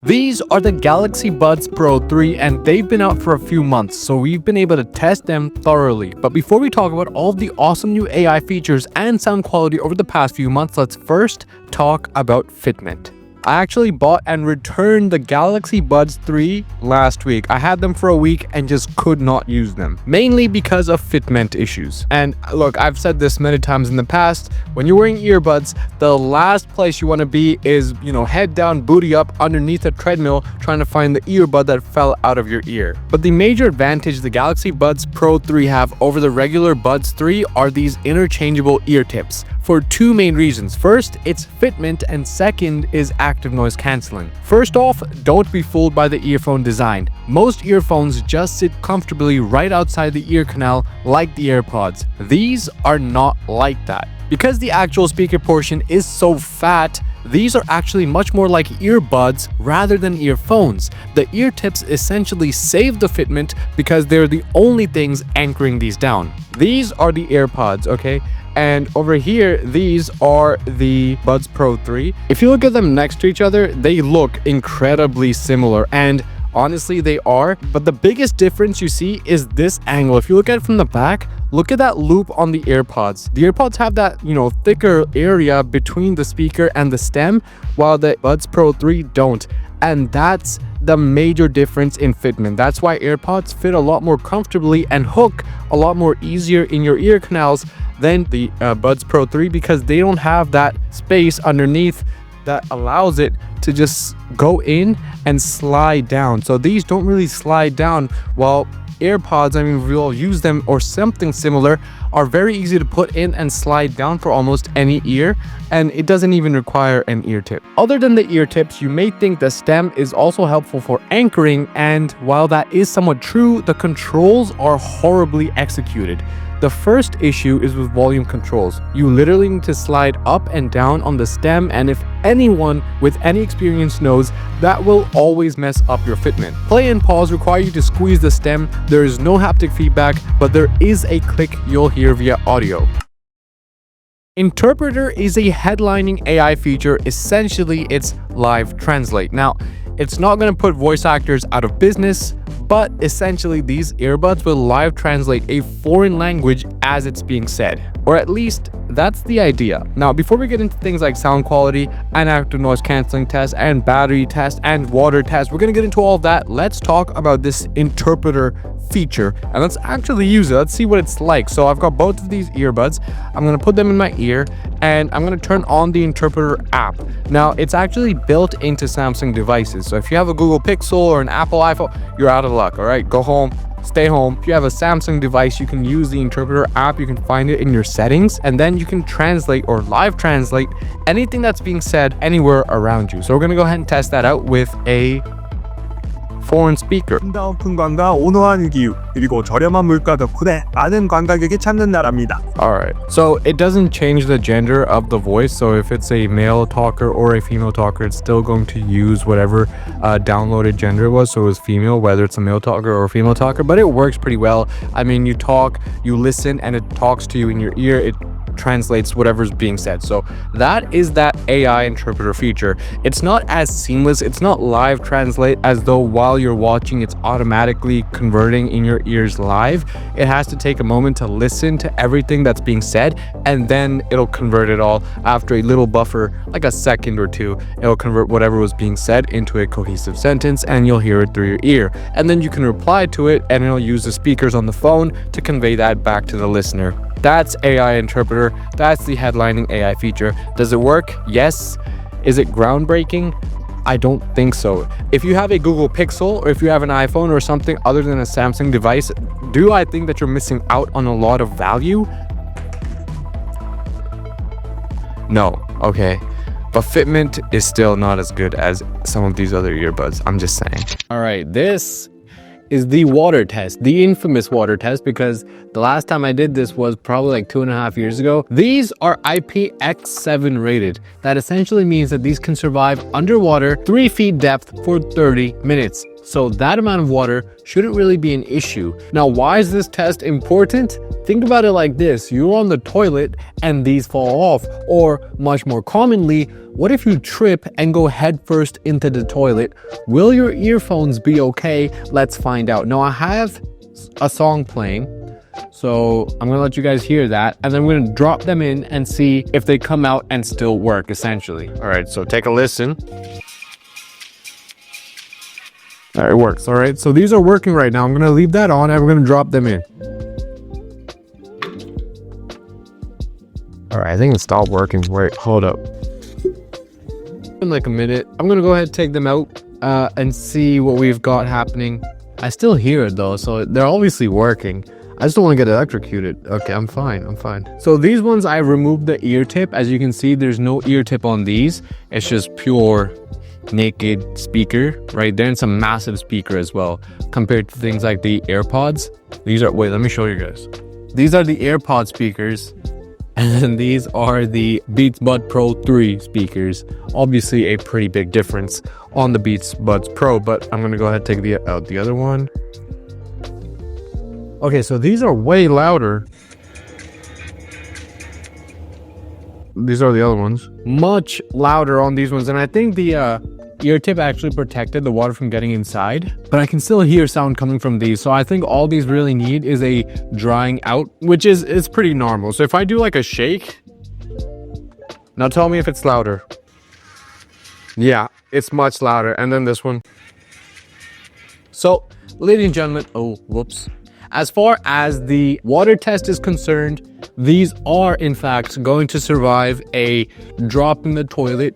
These are the Galaxy Buds Pro 3 and they've been out for a few months, so we've been able to test them thoroughly. But before we talk about all of the awesome new AI features and sound quality over the past few months, let's first talk about Fitment. I actually bought and returned the Galaxy Buds 3 last week. I had them for a week and just could not use them, mainly because of fitment issues. And look, I've said this many times in the past, when you're wearing earbuds, the last place you want to be is, head down, booty up underneath a treadmill trying to find the earbud that fell out of your ear. But the major advantage the Galaxy Buds Pro 3 have over the regular Buds 3 are these interchangeable ear tips, for two main reasons. First, it's fitment, and second is active noise cancelling. First off, don't be fooled by the earphone design. Most earphones just sit comfortably right outside the ear canal like the AirPods. These are not like that. Because the actual speaker portion is so fat, these are actually much more like earbuds rather than earphones. The ear tips essentially save the fitment because they're the only things anchoring these down. These are the AirPods, okay? And over here, these are the Buds Pro 3. If you look at them next to each other, they look incredibly similar, and honestly they are, but the biggest difference you see is this angle. If you look at it from the back, look at that loop on the AirPods. The AirPods have that, thicker area between the speaker and the stem, while the Buds Pro 3 don't. And that's the major difference in fitment. That's why AirPods fit a lot more comfortably and hook a lot more easier in your ear canals than the Buds Pro 3, because they don't have that space underneath that allows it to just go in and slide down. So these don't really slide down, while AirPods, we all use them or something similar, are very easy to put in and slide down for almost any ear, and it doesn't even require an ear tip. Other than the ear tips, you may think the stem is also helpful for anchoring, and while that is somewhat true, the controls are horribly executed. The first issue is with volume controls. You literally need to slide up and down on the stem, and if anyone with any experience knows, that will always mess up your fitment. Play and pause require you to squeeze the stem. There is no haptic feedback, but there is a click you'll hear via audio. Interpreter is a headlining AI feature. Essentially, it's live translate. Now, it's not going to put voice actors out of business, but essentially these earbuds will live translate a foreign language as it's being said, or at least that's the idea. Now, before we get into things like sound quality and active noise cancelling test and battery test and water test, we're going to get into all of that. Let's talk about this interpreter feature and let's actually use it. Let's see what it's like. So I've got both of these earbuds. I'm going to put them in my ear and I'm going to turn on the interpreter app. Now, it's actually built into Samsung devices. So if you have a Google Pixel or an Apple iPhone, you're out of luck. All right, go home, stay home. If you have a Samsung device, you can use the interpreter app. You can find it in your settings, and then you can translate or live translate anything that's being said anywhere around you. So we're going to go ahead and test that out with a foreign speaker. 아름다운 풍광과 온화한 기후, 그리고 저렴한 물가 덕분에 많은 관광객이 찾는 나라입니다. Alright, so it doesn't change the gender of the voice, so if it's a male talker or a female talker, it's still going to use whatever downloaded gender it was, so it was female, whether it's a male talker or a female talker, but it works pretty well. You talk, you listen, and it talks to you in your ear. It translates whatever's being said. So that is that AI interpreter feature. It's not as seamless, it's not live translate as though while you're watching it's automatically converting in your ears live. It has to take a moment to listen to everything that's being said, and then it'll convert it all after a little buffer, like a second or two. It'll convert whatever was being said into a cohesive sentence, and you'll hear it through your ear, and then you can reply to it, and it'll use the speakers on the phone to convey that back to the listener. That's AI interpreter. That's the headlining AI feature. Does it work? Yes. Is it groundbreaking? I don't think so. If you have a Google Pixel or if you have an iPhone or something other than a Samsung device, do I think that you're missing out on a lot of value? No. Okay. But fitment is still not as good as some of these other earbuds. I'm just saying. All right. This is the water test, the infamous water test, because the last time I did this was probably like 2.5 years ago. These are IPX7 rated. That essentially means that these can survive underwater 3 feet depth for 30 minutes. So that amount of water shouldn't really be an issue. Now, why is this test important? Think about it like this. You're on the toilet and these fall off. Or much more commonly, what if you trip and go headfirst into the toilet? Will your earphones be okay? Let's find out. Now, I have a song playing, so I'm gonna let you guys hear that, and then I'm gonna drop them in and see if they come out and still work, essentially. All right, so take a listen. All right, it works. All right, so these are working right now. I'm gonna leave that on and we're gonna drop them in. All right, I think it stopped working. Wait, hold up. In like a minute, I'm gonna go ahead and take them out and see what we've got happening. I still hear it though, so they're obviously working. I just don't want to get electrocuted. Okay, I'm fine. So these ones, I removed the ear tip. As you can see, there's no ear tip on these. It's just pure naked speaker right there, and some massive speaker as well, compared to things like the AirPods. These are, wait, let me show you guys. These are the AirPod speakers, and these are the Beats Buds Pro 3 speakers. Obviously a pretty big difference on the Beats Buds Pro, but I'm gonna go ahead and take the other one. Okay, so these are way louder. These are the other ones. Much louder on these ones, and I think the ear tip actually protected the water from getting inside, but I can still hear sound coming from these. So I think all these really need is a drying out, which is pretty normal. So if I do like a shake, now tell me if it's louder. Yeah, it's much louder. And then this one. So, ladies and gentlemen, oh, whoops. As far as the water test is concerned, these are in fact going to survive a drop in the toilet,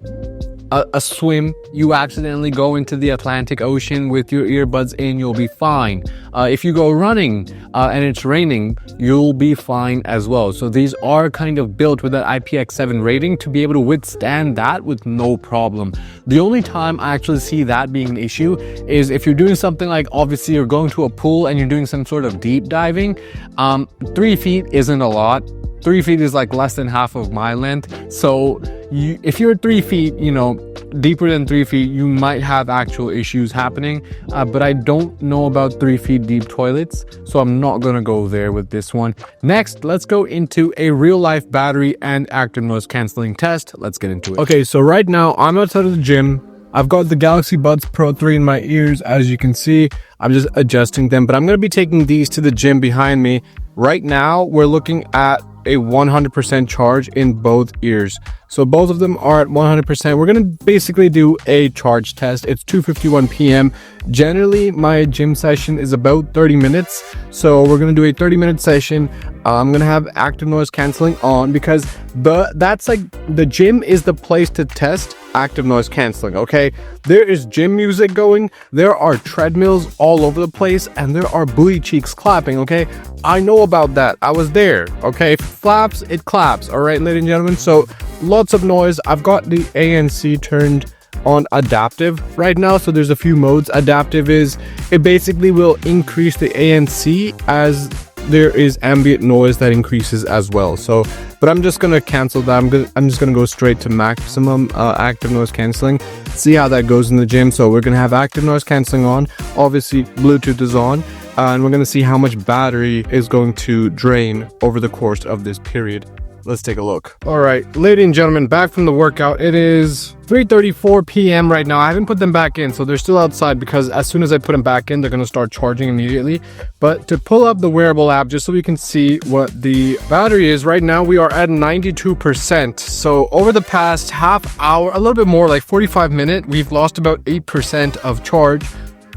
a swim, you accidentally go into the Atlantic Ocean with your earbuds in, you'll be fine. If you go running and it's raining, you'll be fine as well. So these are kind of built with that IPX7 rating to be able to withstand that with no problem. The only time I actually see that being an issue is if you're doing something like, obviously you're going to a pool and you're doing some sort of deep diving. 3 feet isn't a lot. 3 feet is like less than half of my length. So if you're 3 feet, you know, deeper than 3 feet, you might have actual issues happening. But I don't know about 3 feet deep toilets, so I'm not gonna go there with this one. Next, let's go into a real life battery and active noise canceling test. Let's get into it. Okay, so right now I'm outside of the gym. I've got the Galaxy Buds Pro 3 in my ears. As you can see, I'm just adjusting them, but I'm gonna be taking these to the gym behind me. Right now, we're looking at a 100% charge in both ears. So both of them are at 100%. We're going to basically do a charge test. It's 2:51 p.m. Generally, my gym session is about 30 minutes. So we're going to do a 30-minute session. I'm going to have active noise canceling on because that's like the gym is the place to test active noise canceling, okay? There is gym music going, there are treadmills all over the place, and there are booty cheeks clapping, okay? I know about that. I was there, okay? If it flaps, it claps, all right, ladies and gentlemen? So lots of noise. I've got the ANC turned on adaptive right now, so there's a few modes. Adaptive is, it basically will increase the ANC as there is ambient noise that increases as well. So, but I'm just gonna cancel that. I'm just gonna go straight to maximum active noise canceling, see how that goes in the gym. So we're gonna have active noise canceling on, obviously Bluetooth is on, and we're gonna see how much battery is going to drain over the course of this period. Let's take a look. All right, ladies and gentlemen, back from the workout. It is 3:34 p.m. right now. I haven't put them back in, so they're still outside because as soon as I put them back in, they're gonna start charging immediately. But to pull up the wearable app, just so we can see what the battery is, right now we are at 92%. So over the past half hour, a little bit more, like 45 minutes, we've lost about 8% of charge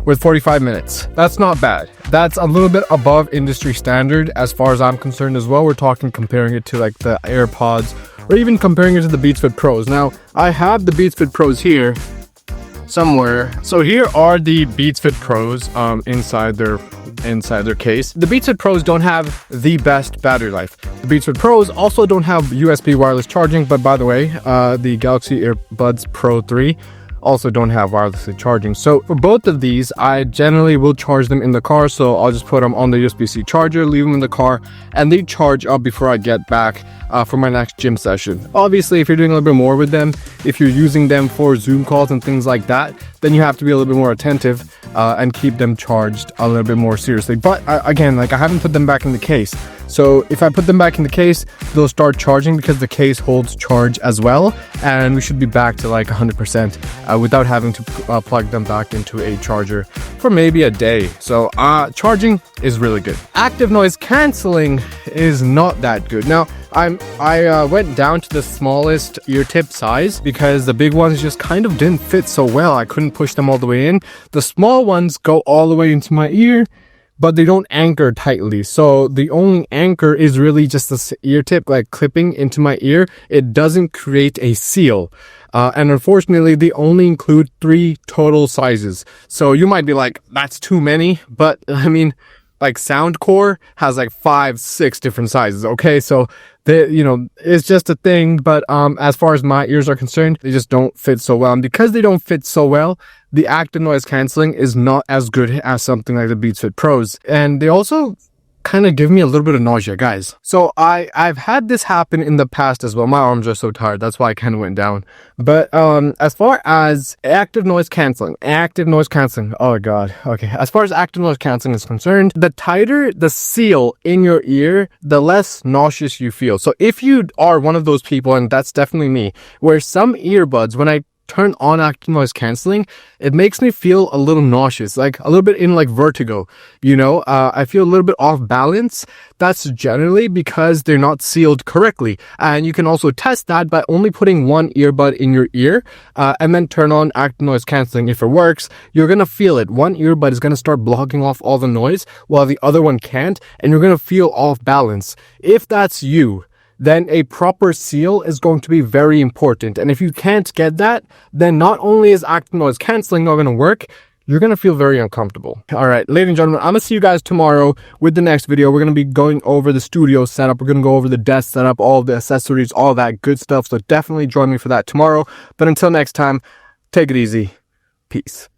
with 45 minutes. That's not bad. That's a little bit above industry standard as far as I'm concerned as well. We're talking comparing it to like the AirPods or even comparing it to the Beats Fit Pros. Now, I have the Beats Fit Pros here somewhere. So here are the Beats Fit Pros inside their case. The Beats Fit Pros don't have the best battery life. The Beats Fit Pros also don't have USB wireless charging, but by the way, the Galaxy AirPods Pro 3 also don't have wirelessly charging. So for both of these, I generally will charge them in the car. So I'll just put them on the USB-C charger, leave them in the car, and they charge up before I get back for my next gym session. Obviously, if you're doing a little bit more with them, if you're using them for Zoom calls and things like that, then you have to be a little bit more attentive. and keep them charged a little bit more seriously. But again, like, I haven't put them back in the case. So if I put them back in the case, they'll start charging because the case holds charge as well, and we should be back to like 100% without having to plug them back into a charger for maybe a day. So charging is really good. Active noise cancelling is not that good. Now I went down to the smallest ear tip size because the big ones just kind of didn't fit so well. I couldn't push them all the way in. The small ones go all the way into my ear, but they don't anchor tightly. So the only anchor is really just this ear tip, like clipping into my ear. It doesn't create a seal. And unfortunately, they only include 3 total sizes. So you might be like, that's too many. But I mean, like Soundcore has like 5-6 different sizes. Okay, so it's just a thing. But as far as my ears are concerned, they just don't fit so well. And because they don't fit so well, the active noise cancelling is not as good as something like the Beats Fit Pros. And they also kind of give me a little bit of nausea, guys. So I've had this happen in the past as well. My arms are so tired, that's why I kind of went down. But as far as active noise cancelling, oh god, okay. As far as active noise cancelling is concerned, the tighter the seal in your ear, the less nauseous you feel. So if you are one of those people, and that's definitely me, where some earbuds, when I turn on active noise cancelling, it makes me feel a little nauseous, like a little bit in like vertigo, I feel a little bit off balance. That's generally because they're not sealed correctly. And you can also test that by only putting one earbud in your ear and then turn on active noise cancelling. If it works, you're gonna feel it. One earbud is gonna start blocking off all the noise while the other one can't, and you're gonna feel off balance. If that's you, then a proper seal is going to be very important. And if you can't get that, then not only is active noise cancelling not going to work, you're going to feel very uncomfortable. All right, ladies and gentlemen, I'm going to see you guys tomorrow with the next video. We're going to be going over the studio setup. We're going to go over the desk setup, all the accessories, all that good stuff. So definitely join me for that tomorrow. But until next time, take it easy. Peace.